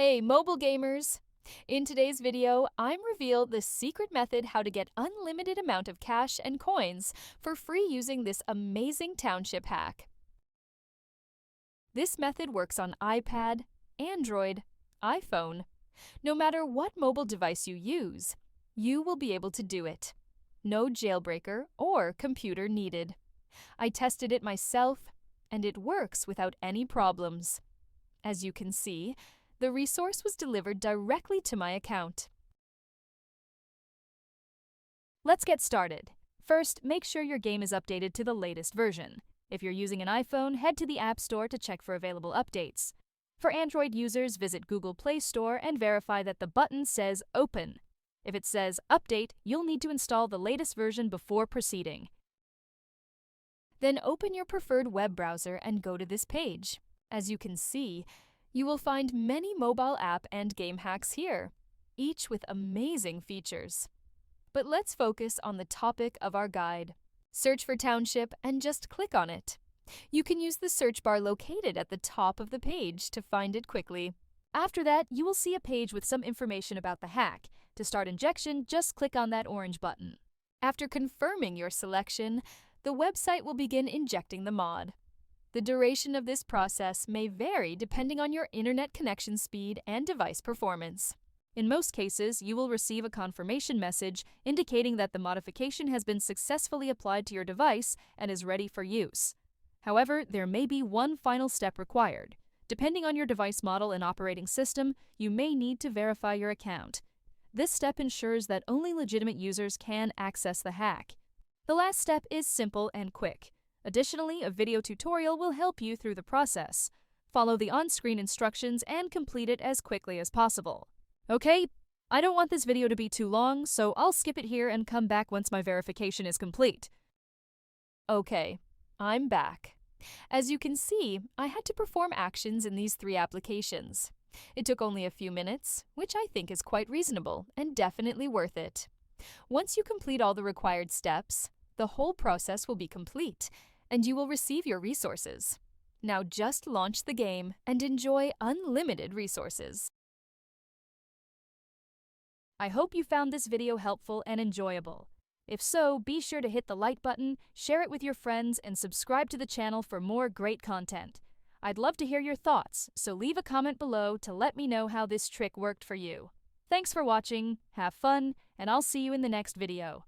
Hey, mobile gamers! In today's video, I'm reveal the secret method how to get unlimited amount of cash and coins for free using this amazing Township hack. This method works on iPad, Android, iPhone. No matter what mobile device you use, you will be able to do it. No jailbreaker or computer needed. I tested it myself, and it works without any problems. As you can see, the resource was delivered directly to my account. Let's get started. First, make sure your game is updated to the latest version. If you're using an iPhone, head to the App Store to check for available updates. For Android users, visit Google Play Store and verify that the button says Open. If it says Update, you'll need to install the latest version before proceeding. Then open your preferred web browser and go to this page. As you can see, you will find many mobile app and game hacks here, each with amazing features. But let's focus on the topic of our guide. Search for Township and just click on it. You can use the search bar located at the top of the page to find it quickly. After that, you will see a page with some information about the hack. To start injection, just click on that orange button. After confirming your selection, the website will begin injecting the mod. The duration of this process may vary depending on your internet connection speed and device performance. In most cases, you will receive a confirmation message indicating that the modification has been successfully applied to your device and is ready for use. However, there may be one final step required. Depending on your device model and operating system, you may need to verify your account. This step ensures that only legitimate users can access the hack. The last step is simple and quick. Additionally, a video tutorial will help you through the process. Follow the on-screen instructions and complete it as quickly as possible. Okay, I don't want this video to be too long, so I'll skip it here and come back once my verification is complete. Okay, I'm back. As you can see, I had to perform actions in these 3 applications. It took only a few minutes, which I think is quite reasonable and definitely worth it. Once you complete all the required steps, the whole process will be complete, and you will receive your resources. Now just launch the game and enjoy unlimited resources. I hope you found this video helpful and enjoyable. If so, be sure to hit the like button, share it with your friends, and subscribe to the channel for more great content. I'd love to hear your thoughts, so leave a comment below to let me know how this trick worked for you. Thanks for watching, have fun, and I'll see you in the next video.